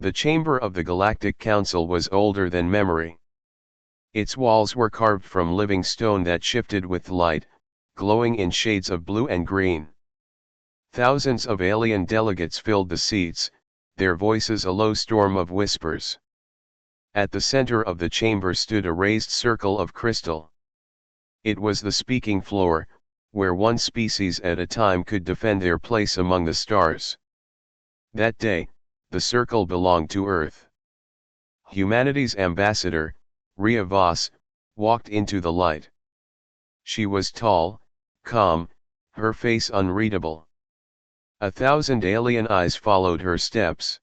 The chamber of the Galactic Council was older than memory. Its walls were carved from living stone that shifted with light, glowing in shades of blue and green. Thousands of alien delegates filled the seats, their voices a low storm of whispers. At the center of the chamber stood a raised circle of crystal. It was the speaking floor, where one species at a time could defend their place among the stars. That day, the circle belonged to Earth. Humanity's ambassador, Rhea Voss, walked into the light. She was tall, calm, her face unreadable. 1,000 alien eyes followed her steps.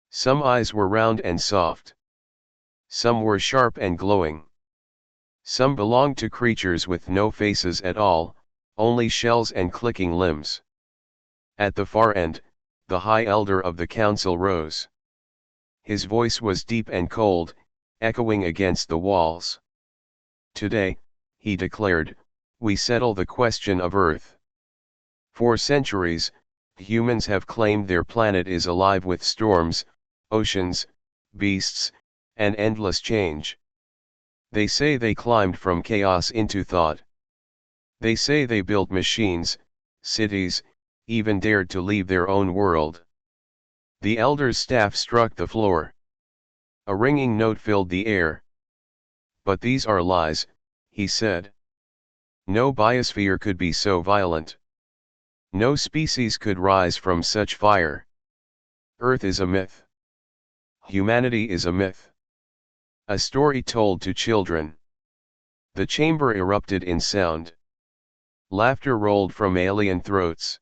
Some eyes were round and soft. Some were sharp and glowing. Some belonged to creatures with no faces at all, only shells and clicking limbs. At the far end, the High Elder of the Council rose. His voice was deep and cold, echoing against the walls. Today, he declared, we settle the question of Earth. For centuries, humans have claimed their planet is alive with storms, oceans, beasts, and endless change. They say they climbed from chaos into thought. They say they built machines, cities, even dared to leave their own world. The elder's staff struck the floor. A ringing note filled the air. But these are lies, he said. No biosphere could be so violent. No species could rise from such fire. Earth is a myth. Humanity is a myth. A story told to children. The chamber erupted in sound. Laughter rolled from alien throats.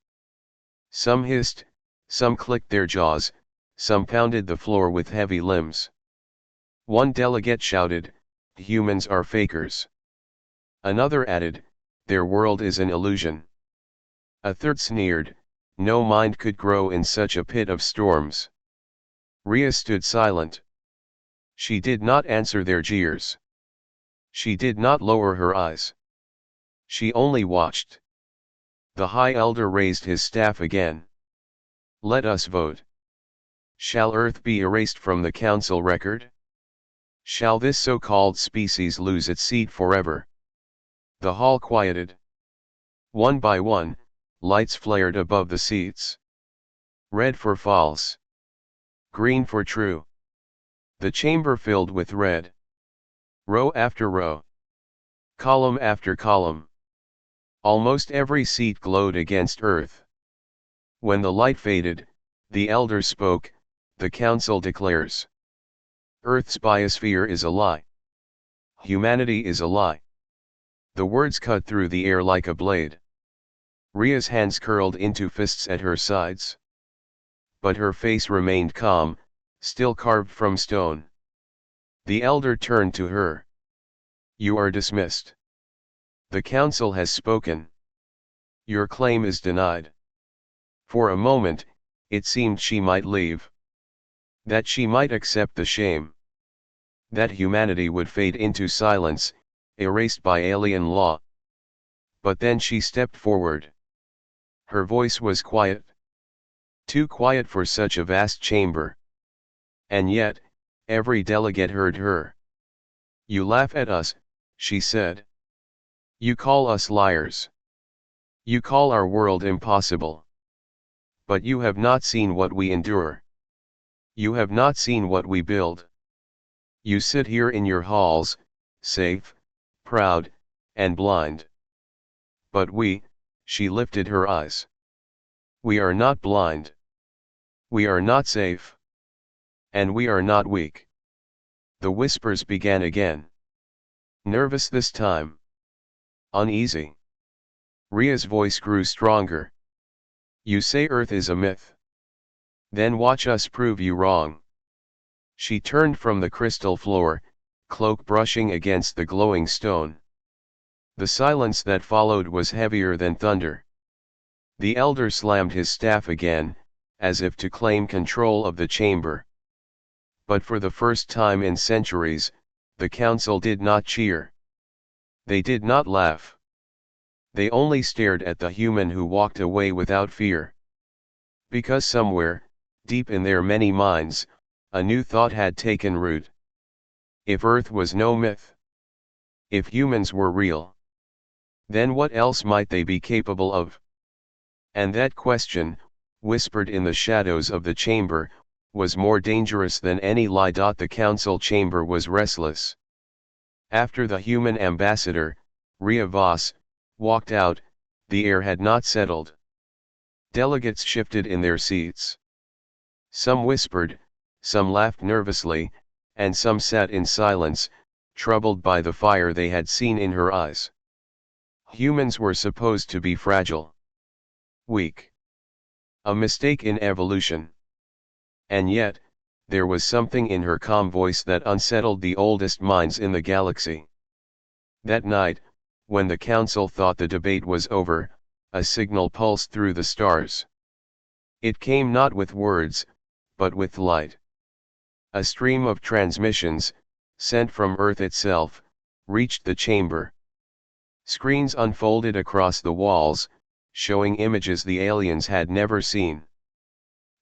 Some hissed, some clicked their jaws, some pounded the floor with heavy limbs. One delegate shouted, humans are fakers. Another added, their world is an illusion. A third sneered, no mind could grow in such a pit of storms. Rhea stood silent. She did not answer their jeers. She did not lower her eyes. She only watched. The High Elder raised his staff again. Let us vote. Shall Earth be erased from the Council record? Shall this so-called species lose its seat forever? The hall quieted. One by one, lights flared above the seats. Red for false. Green for true. The chamber filled with red. Row after row. Column after column. Almost every seat glowed against Earth. When the light faded, the elder spoke, the council declares. Earth's biosphere is a lie. Humanity is a lie. The words cut through the air like a blade. Rhea's hands curled into fists at her sides. But her face remained calm, still carved from stone. The elder turned to her. You are dismissed. The council has spoken. Your claim is denied. For a moment, it seemed she might leave. That she might accept the shame. That humanity would fade into silence, erased by alien law. But then she stepped forward. Her voice was quiet. Too quiet for such a vast chamber. And yet, every delegate heard her. You laugh at us, she said. You call us liars. You call our world impossible. But you have not seen what we endure. You have not seen what we build. You sit here in your halls, safe, proud, and blind. But we, she lifted her eyes. We are not blind. We are not safe. And we are not weak. The whispers began again. Nervous this time. Uneasy. Rhea's voice grew stronger. You say Earth is a myth. Then watch us prove you wrong. She turned from the crystal floor, cloak brushing against the glowing stone. The silence that followed was heavier than thunder. The elder slammed his staff again, as if to claim control of the chamber. But for the first time in centuries, the council did not cheer. They did not laugh. They only stared at the human who walked away without fear. Because somewhere, deep in their many minds, A new thought had taken root. If Earth was no myth, if humans were real, then what else might they be capable of? And that question, whispered in the shadows of the chamber, was more dangerous than any lie. The council chamber was restless. After the human ambassador, Ria Voss, walked out, the air had not settled. Delegates shifted in their seats. Some whispered, some laughed nervously, and some sat in silence, troubled by the fire they had seen in her eyes. Humans were supposed to be fragile, weak, a mistake in evolution. And yet, there was something in her calm voice that unsettled the oldest minds in the galaxy. That night, when the council thought the debate was over, a signal pulsed through the stars. It came not with words, but with light. A stream of transmissions, sent from Earth itself, reached the chamber. Screens unfolded across the walls, showing images the aliens had never seen.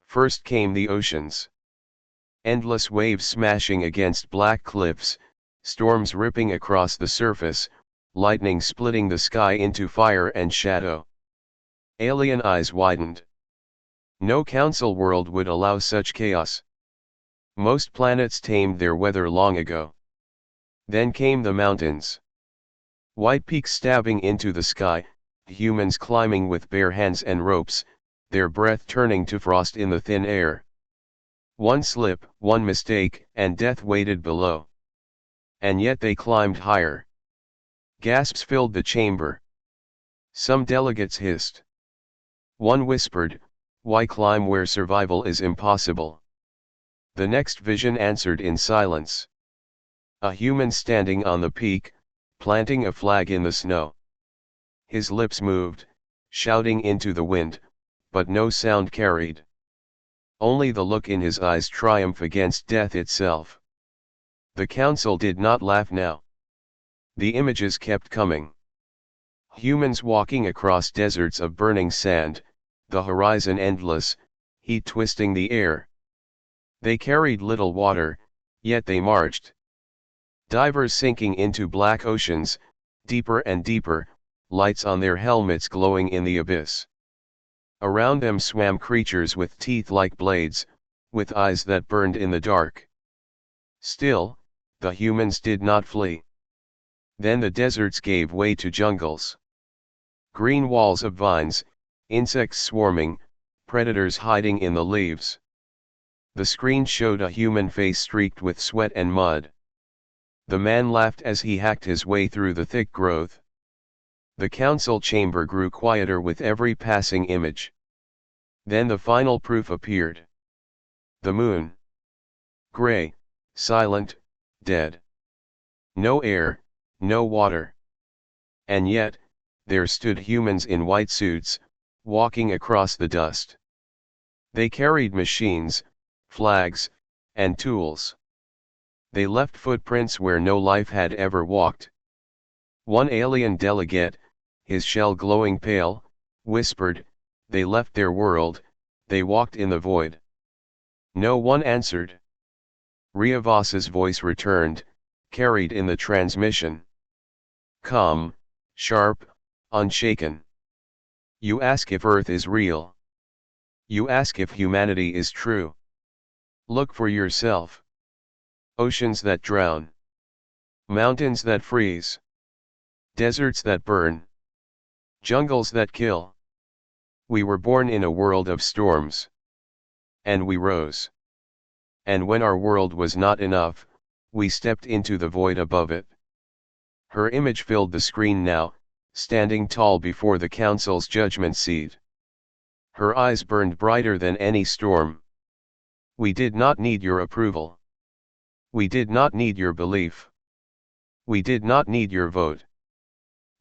First came the oceans. Endless waves smashing against black cliffs, storms ripping across the surface, lightning splitting the sky into fire and shadow. Alien eyes widened. No council world would allow such chaos. Most planets tamed their weather long ago. Then came the mountains. White peaks stabbing into the sky, humans climbing with bare hands and ropes, their breath turning to frost in the thin air. One slip, one mistake, and death waited below. And yet they climbed higher. Gasps filled the chamber. Some delegates hissed. One whispered, "Why climb where survival is impossible?" The next vision answered in silence. A human standing on the peak, planting a flag in the snow. His lips moved, shouting into the wind, but no sound carried. Only the look in his eyes triumph against death itself. The council did not laugh now. The images kept coming. Humans walking across deserts of burning sand, the horizon endless, heat twisting the air. They carried little water, yet they marched. Divers sinking into black oceans, deeper and deeper, lights on their helmets glowing in the abyss. Around them swam creatures with teeth like blades, with eyes that burned in the dark. Still, the humans did not flee. Then the deserts gave way to jungles. Green walls of vines, insects swarming, predators hiding in the leaves. The screen showed a human face streaked with sweat and mud. The man laughed as he hacked his way through the thick growth. The council chamber grew quieter with every passing image. Then the final proof appeared. The moon. Gray, silent, dead. No air, no water. And yet, there stood humans in white suits, walking across the dust. They carried machines, flags, and tools. They left footprints where no life had ever walked. One alien delegate, his shell glowing pale, whispered, "They left their world, they walked in the void." No one answered. Ria Voss's voice returned, carried in the transmission. Calm, sharp, unshaken. You ask if Earth is real. You ask if humanity is true. Look for yourself. Oceans that drown. Mountains that freeze. Deserts that burn. Jungles that kill. We were born in a world of storms. And we rose. And when our world was not enough, we stepped into the void above it. Her image filled the screen now, standing tall before the council's judgment seat. Her eyes burned brighter than any storm. We did not need your approval. We did not need your belief. We did not need your vote.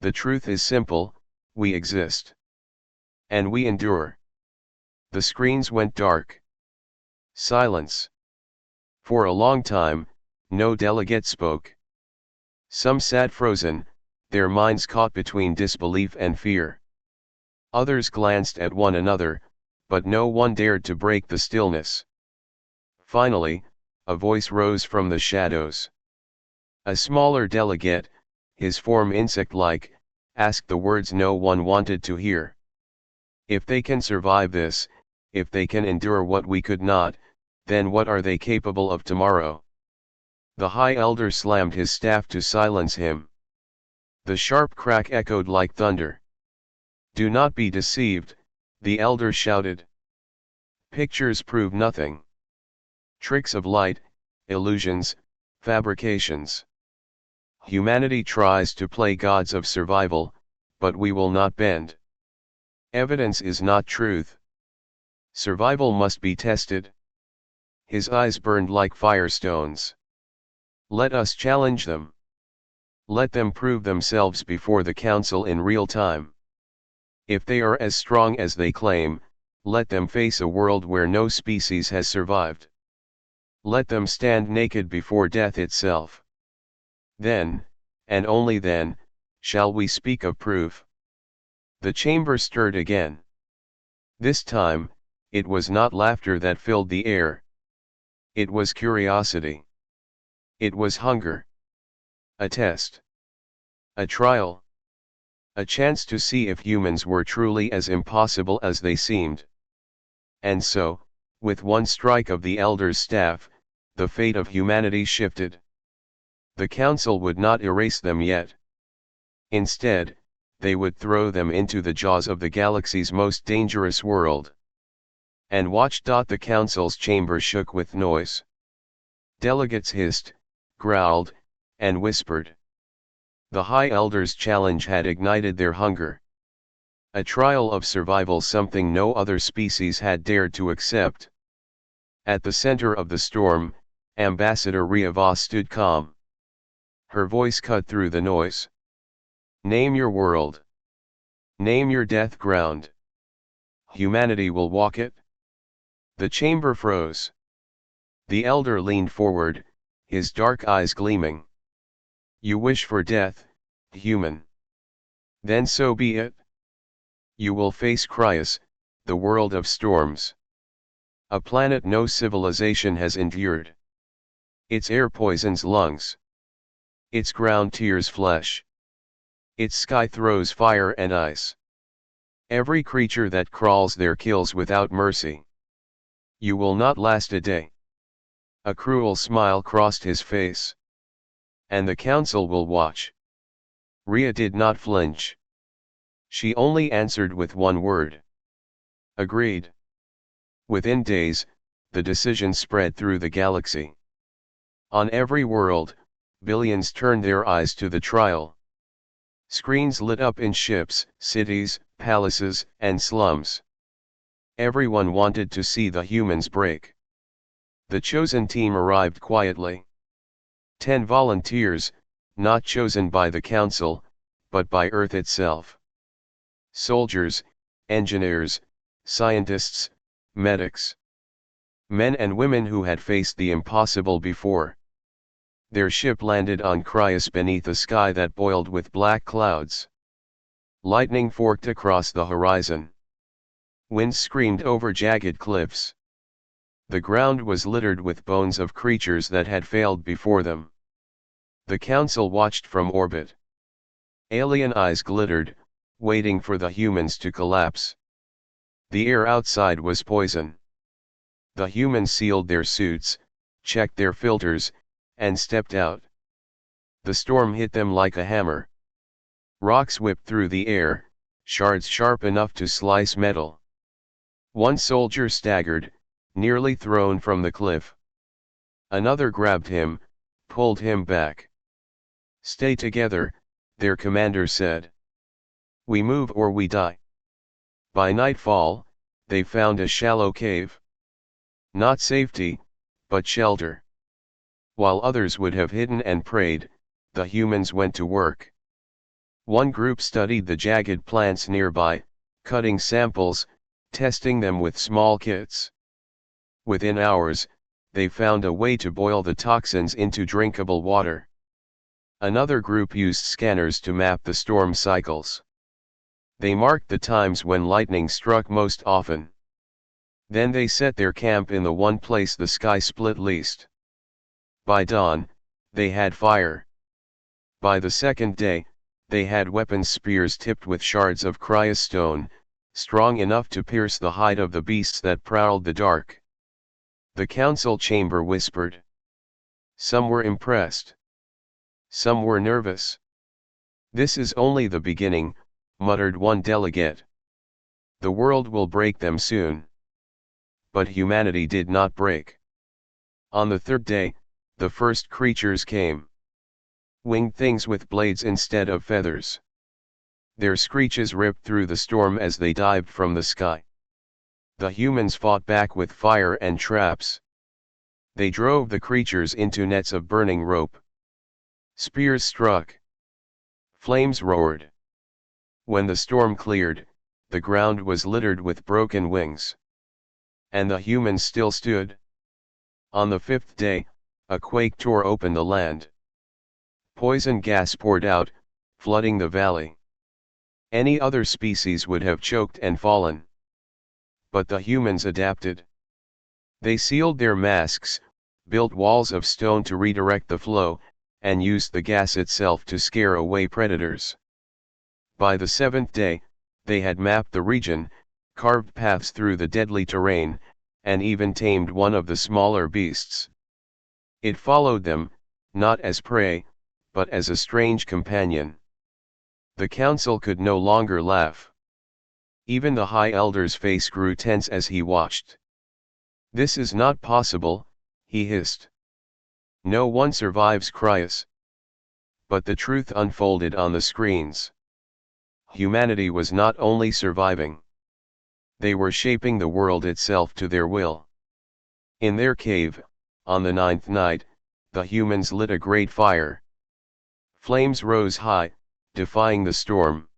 The truth is simple, we exist. And we endure. The screens went dark. Silence. For a long time, no delegate spoke. Some sat frozen, their minds caught between disbelief and fear. Others glanced at one another, but no one dared to break the stillness. Finally, a voice rose from the shadows. A smaller delegate, his form insect-like, asked the words no one wanted to hear. If they can survive this, if they can endure what we could not, then what are they capable of tomorrow? The High Elder slammed his staff to silence him. The sharp crack echoed like thunder. Do not be deceived, the Elder shouted. Pictures prove nothing. Tricks of light, illusions, fabrications. Humanity tries to play gods of survival, but we will not bend. Evidence is not truth. Survival must be tested. His eyes burned like firestones. Let us challenge them. Let them prove themselves before the council in real time. If they are as strong as they claim, let them face a world where no species has survived. Let them stand naked before death itself. Then, and only then, shall we speak of proof. The chamber stirred again. This time, it was not laughter that filled the air. It was curiosity. It was hunger. A test. A trial. A chance to see if humans were truly as impossible as they seemed. And so, with one strike of the Elder's staff, the fate of humanity shifted. The council would not erase them yet. Instead, they would throw them into the jaws of the galaxy's most dangerous world. And watch. The council's chamber shook with noise. Delegates hissed, growled, and whispered. The High Elder's challenge had ignited their hunger. A trial of survival, something no other species had dared to accept. At the center of the storm, Ambassador Riava stood calm. Her voice cut through the noise. Name your world. Name your death ground. Humanity will walk it. The chamber froze. The Elder leaned forward, his dark eyes gleaming. You wish for death, human. Then so be it. You will face Cryos, the world of storms. A planet no civilization has endured. Its air poisons lungs. Its ground tears flesh. Its sky throws fire and ice. Every creature that crawls there kills without mercy. You will not last a day. A cruel smile crossed his face. And the council will watch. Rhea did not flinch. She only answered with one word. Agreed. Within days, the decision spread through the galaxy. On every world, billions turned their eyes to the trial. Screens lit up in ships, cities, palaces, and slums. Everyone wanted to see the humans break. The chosen team arrived quietly. 10 volunteers, not chosen by the council, but by Earth itself. Soldiers, engineers, scientists, medics. Men and women who had faced the impossible before. Their ship landed on Cryos beneath a sky that boiled with black clouds. Lightning forked across the horizon. Wind screamed over jagged cliffs. The ground was littered with bones of creatures that had failed before them. The council watched from orbit. Alien eyes glittered, waiting for the humans to collapse. The air outside was poison. The humans sealed their suits, checked their filters, and stepped out. The storm hit them like a hammer. Rocks whipped through the air, shards sharp enough to slice metal. One soldier staggered, nearly thrown from the cliff. Another grabbed him, pulled him back. Stay together, their commander said. We move or we die. By nightfall, they found a shallow cave. Not safety, but shelter. While others would have hidden and prayed, the humans went to work. One group studied the jagged plants nearby, cutting samples, testing them with small kits. Within hours, they found a way to boil the toxins into drinkable water. Another group used scanners to map the storm cycles. They marked the times when lightning struck most often. Then they set their camp in the one place the sky split least. By dawn, they had fire. By the second day, they had weapons, spears tipped with shards of cryas stone, strong enough to pierce the hide of the beasts that prowled the dark. The council chamber whispered. Some were impressed. Some were nervous. "This is only the beginning," muttered one delegate. "The world will break them soon." But humanity did not break. On the third day, the first creatures came. Winged things with blades instead of feathers. Their screeches ripped through the storm as they dived from the sky. The humans fought back with fire and traps. They drove the creatures into nets of burning rope. Spears struck. Flames roared. When the storm cleared, the ground was littered with broken wings. And the humans still stood. On the fifth day, a quake tore open the land. Poison gas poured out, flooding the valley. Any other species would have choked and fallen. But the humans adapted. They sealed their masks, built walls of stone to redirect the flow, and used the gas itself to scare away predators. By the seventh day, they had mapped the region, carved paths through the deadly terrain, and even tamed one of the smaller beasts. It followed them, not as prey, but as a strange companion. The council could no longer laugh. Even the High Elder's face grew tense as he watched. "This is not possible," he hissed. "No one survives cryas." But the truth unfolded on the screens. Humanity was not only surviving. They were shaping the world itself to their will. In their cave, on the ninth night, the humans lit a great fire. Flames rose high, defying the storm.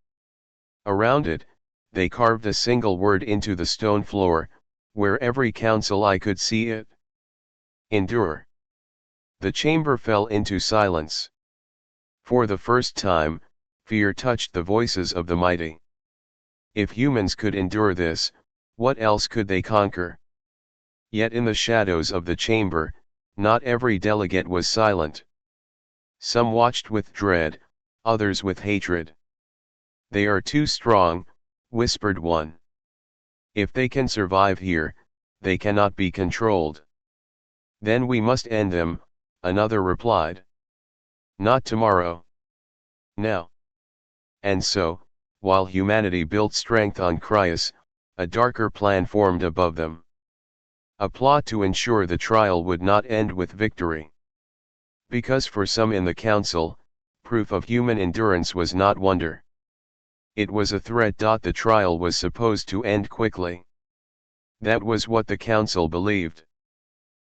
Around it, they carved a single word into the stone floor, where every council eye could see it. Endure. The chamber fell into silence. For the first time, fear touched the voices of the mighty. If humans could endure this, what else could they conquer? Yet in the shadows of the chamber, not every delegate was silent. Some watched with dread, others with hatred. "They are too strong," whispered one. "If they can survive here, they cannot be controlled." "Then we must end them," another replied. "Not tomorrow. Now." And so, while humanity built strength on cryas, a darker plan formed above them. A plot to ensure the trial would not end with victory. Because for some in the council, proof of human endurance was not wonder. It was a threat. The trial was supposed to end quickly. That was what the council believed.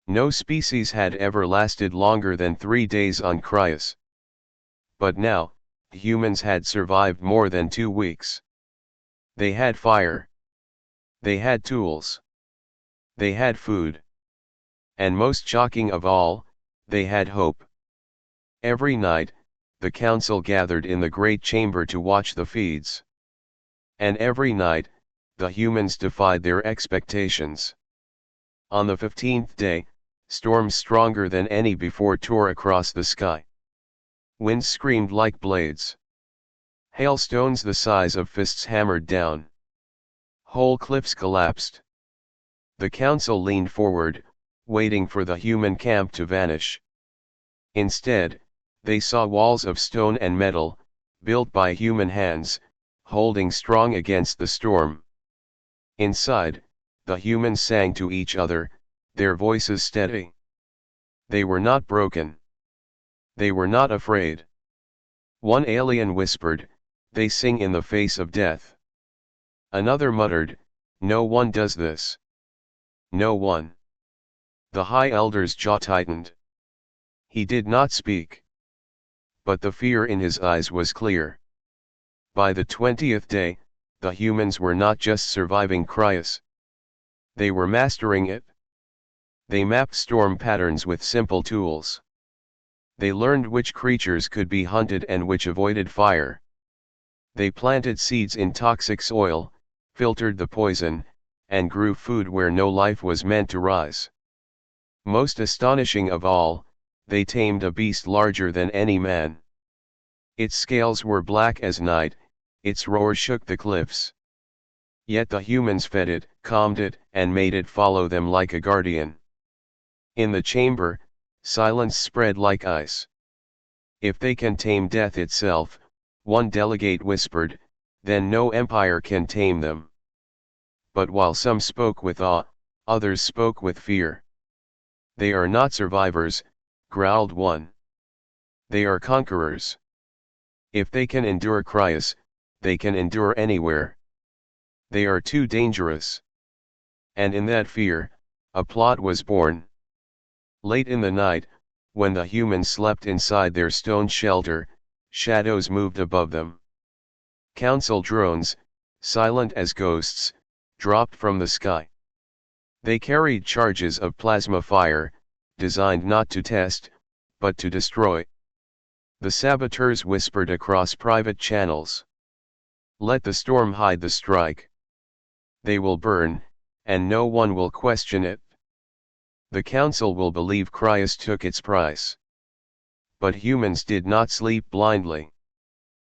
No species had ever lasted longer than 3 days on cryas. But now, humans had survived more than 2 weeks. They had fire. They had tools. They had food. And most shocking of all, they had hope. Every night, the council gathered in the great chamber to watch the feeds. And every night, the humans defied their expectations. On the 15th day, storms stronger than any before tore across the sky. Winds screamed like blades. Hailstones the size of fists hammered down. Whole cliffs collapsed. The council leaned forward, waiting for the human camp to vanish. Instead, they saw walls of stone and metal, built by human hands, holding strong against the storm. Inside, the humans sang to each other, their voices steady. They were not broken. They were not afraid. One alien whispered, "They sing in the face of death." Another muttered, "No one does this. No one." The High Elder's jaw tightened. He did not speak. But the fear in his eyes was clear. By the 20th day, the humans were not just surviving cryas. They were mastering it. They mapped storm patterns with simple tools. They learned which creatures could be hunted and which avoided fire. They planted seeds in toxic soil, filtered the poison, and grew food where no life was meant to rise. Most astonishing of all, they tamed a beast larger than any man. Its scales were black as night, its roar shook the cliffs. Yet the humans fed it, calmed it, and made it follow them like a guardian. In the chamber, silence spread like ice. If they can tame death itself, one delegate whispered, then no empire can tame them. But while some spoke with awe, others spoke with fear. They are not survivors, growled one. They are conquerors. If they can endure Crius, they can endure anywhere. They are too dangerous. And in that fear, a plot was born. Late in the night, when the humans slept inside their stone shelter, shadows moved above them. Council drones, silent as ghosts, dropped from the sky. They carried charges of plasma fire, designed not to test, but to destroy. The saboteurs whispered across private channels. Let the storm hide the strike. They will burn, and no one will question it. The council will believe Crius took its price. But humans did not sleep blindly.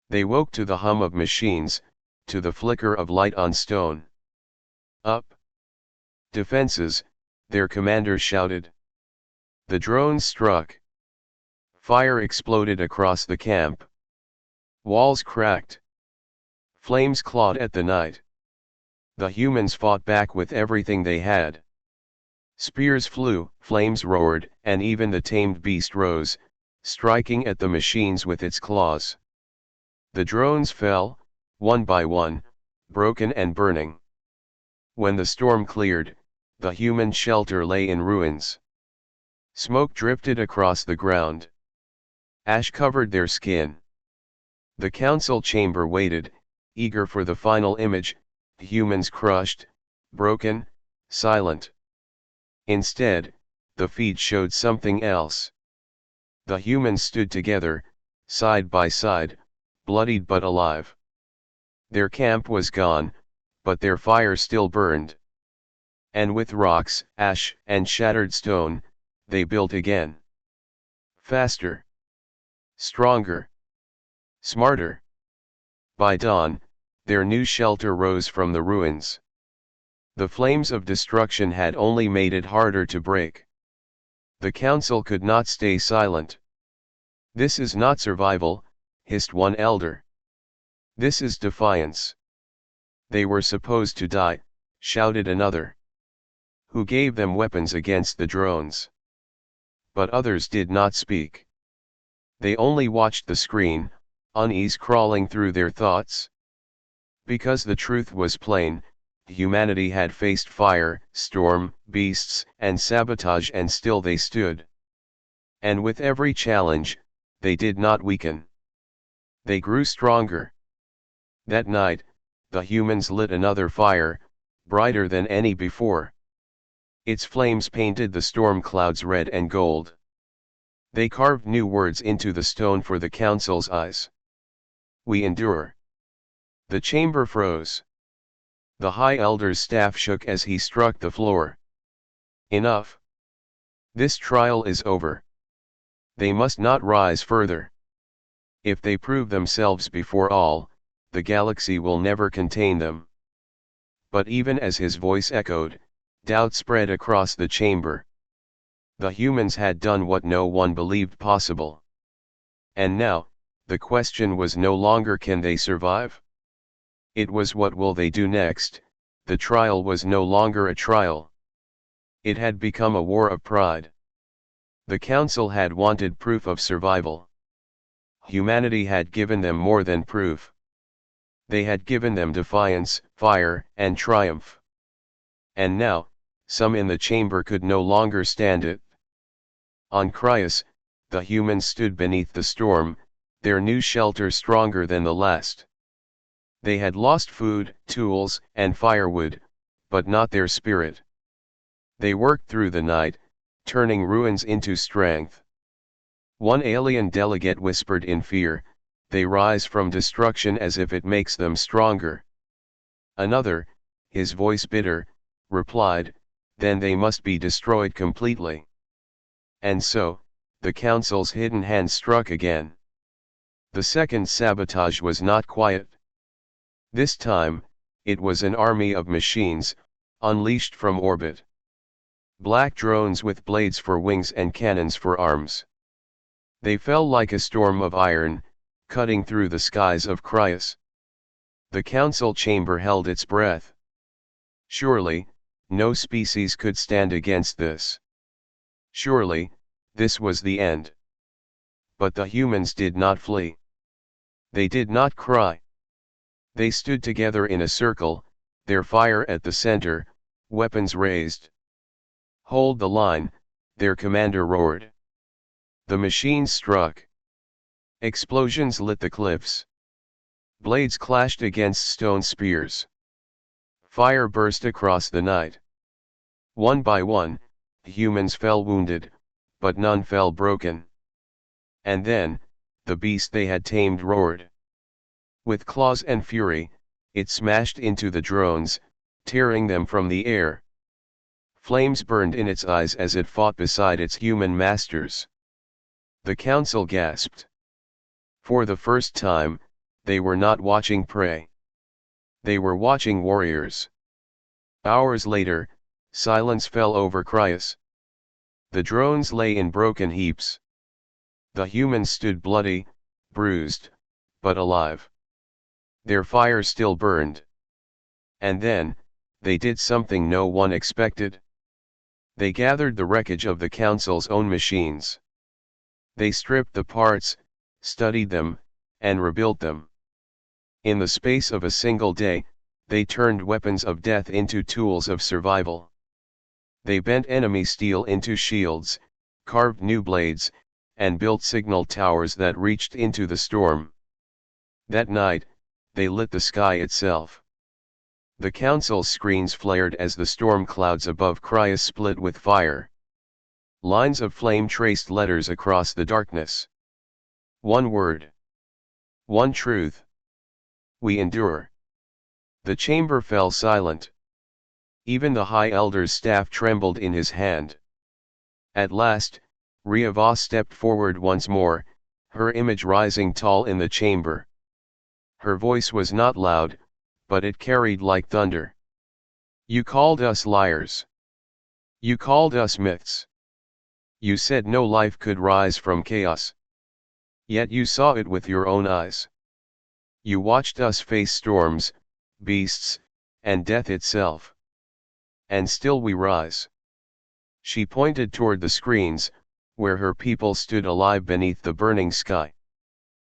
They woke to the hum of machines, to the flicker of light on stone. Up! Defenses, their commander shouted. The drones struck. Fire exploded across the camp. Walls cracked. Flames clawed at the night. The humans fought back with everything they had. Spears flew, flames roared, and even the tamed beast rose, striking at the machines with its claws. The drones fell, one by one, broken and burning. When the storm cleared, the human shelter lay in ruins. Smoke drifted across the ground. Ash covered their skin. The council chamber waited, eager for the final image, humans crushed, broken, silent. Instead, the feed showed something else. The humans stood together, side by side, bloodied but alive. Their camp was gone, but their fire still burned. And with rocks, ash, and shattered stone, they built again. Faster. Stronger. Smarter. By dawn, their new shelter rose from the ruins. The flames of destruction had only made it harder to break. The council could not stay silent. This is not survival, hissed one elder. This is defiance. They were supposed to die, shouted another. Who gave them weapons against the drones? But others did not speak. They only watched the screen, unease crawling through their thoughts. Because the truth was plain, humanity had faced fire, storm, beasts, and sabotage, and still they stood. And with every challenge, they did not weaken. They grew stronger. That night, the humans lit another fire, brighter than any before. Its flames painted the storm clouds red and gold. They carved new words into the stone for the council's eyes. We endure. The chamber froze. The High Elder's staff shook as he struck the floor. Enough. This trial is over. They must not rise further. If they prove themselves before all, the galaxy will never contain them. But even as his voice echoed, doubt spread across the chamber. The humans had done what no one believed possible. And now, the question was no longer can they survive? It was what will they do next. The trial was no longer a trial. It had become a war of pride. The council had wanted proof of survival. Humanity had given them more than proof. They had given them defiance, fire, and triumph. And now, some in the chamber could no longer stand it. On Crius, the humans stood beneath the storm, their new shelter stronger than the last. They had lost food, tools, and firewood, but not their spirit. They worked through the night, turning ruins into strength. One alien delegate whispered in fear, they rise from destruction as if it makes them stronger. Another, his voice bitter, replied, then they must be destroyed completely. And so, the council's hidden hand struck again. The second sabotage was not quiet. This time, it was an army of machines, unleashed from orbit. Black drones with blades for wings and cannons for arms. They fell like a storm of iron, cutting through the skies of Crius. The council chamber held its breath. Surely, no species could stand against this. Surely, this was the end. But the humans did not flee. They did not cry. They stood together in a circle, their fire at the center, weapons raised. "Hold the line," their commander roared. The machines struck. Explosions lit the cliffs. Blades clashed against stone spears. Fire burst across the night. One by one, humans fell wounded, but none fell broken. And then, the beast they had tamed roared. With claws and fury, it smashed into the drones, tearing them from the air. Flames burned in its eyes as it fought beside its human masters. The council gasped. For the first time, they were not watching prey. They were watching warriors. Hours later, silence fell over Crius. The drones lay in broken heaps. The humans stood bloody, bruised, but alive. Their fire still burned. And then, they did something no one expected. They gathered the wreckage of the council's own machines. They stripped the parts, studied them, and rebuilt them. In the space of a single day, they turned weapons of death into tools of survival. They bent enemy steel into shields, carved new blades, and built signal towers that reached into the storm. That night, they lit the sky itself. The council's screens flared as the storm clouds above Crius split with fire. Lines of flame traced letters across the darkness. One word. One truth. We endure. The chamber fell silent. Even the High Elder's staff trembled in his hand. At last, Riava stepped forward once more, her image rising tall in the chamber. Her voice was not loud, but it carried like thunder. You called us liars. You called us myths. You said no life could rise from chaos. Yet you saw it with your own eyes. You watched us face storms, beasts, and death itself. And still we rise. She pointed toward the screens, where her people stood alive beneath the burning sky.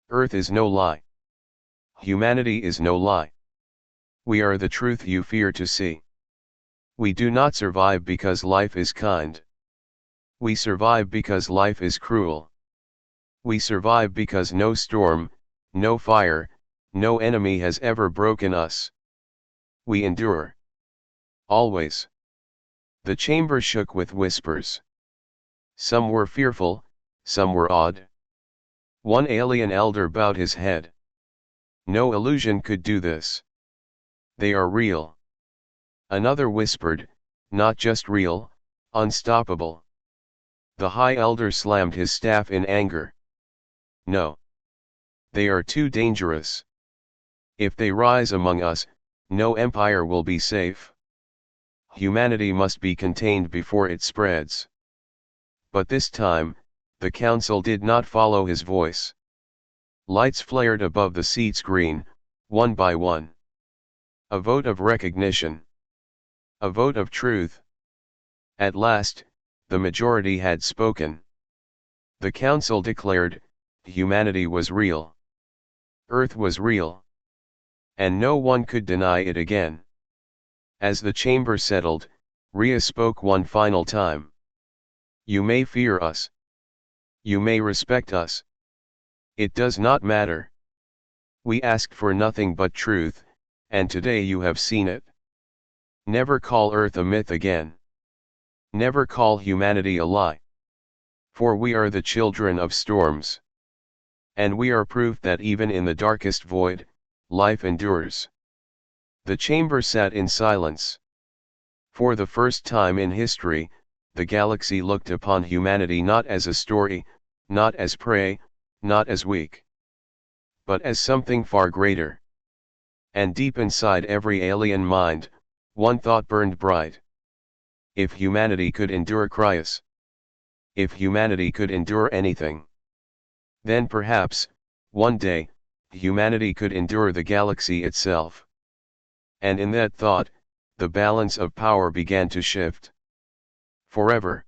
Earth is no lie. Humanity is no lie. We are the truth you fear to see. We do not survive because life is kind. We survive because life is cruel. We survive because no storm, no fire, no enemy has ever broken us. We endure. Always. The chamber shook with whispers. Some were fearful, some were awed. One alien elder bowed his head. No illusion could do this. They are real. Another whispered, not just real, unstoppable. The High Elder slammed his staff in anger. No. They are too dangerous. If they rise among us, no empire will be safe. Humanity must be contained before it spreads. But this time, the council did not follow his voice. Lights flared above the seats green, one by one. A vote of recognition. A vote of truth. At last, the majority had spoken. The council declared, humanity was real. Earth was real. And no one could deny it again. As the chamber settled, Rhea spoke one final time. You may fear us. You may respect us. It does not matter. We asked for nothing but truth, and today you have seen it. Never call Earth a myth again. Never call humanity a lie. For we are the children of storms. And we are proof that even in the darkest void, life endures. The chamber sat in silence. For the first time in history, the galaxy looked upon humanity not as a story, not as prey, not as weak, but as something far greater. And deep inside every alien mind, one thought burned bright. If humanity could endure Cryos, if humanity could endure anything, then perhaps, one day, humanity could endure the galaxy itself. And in that thought, the balance of power began to shift. Forever,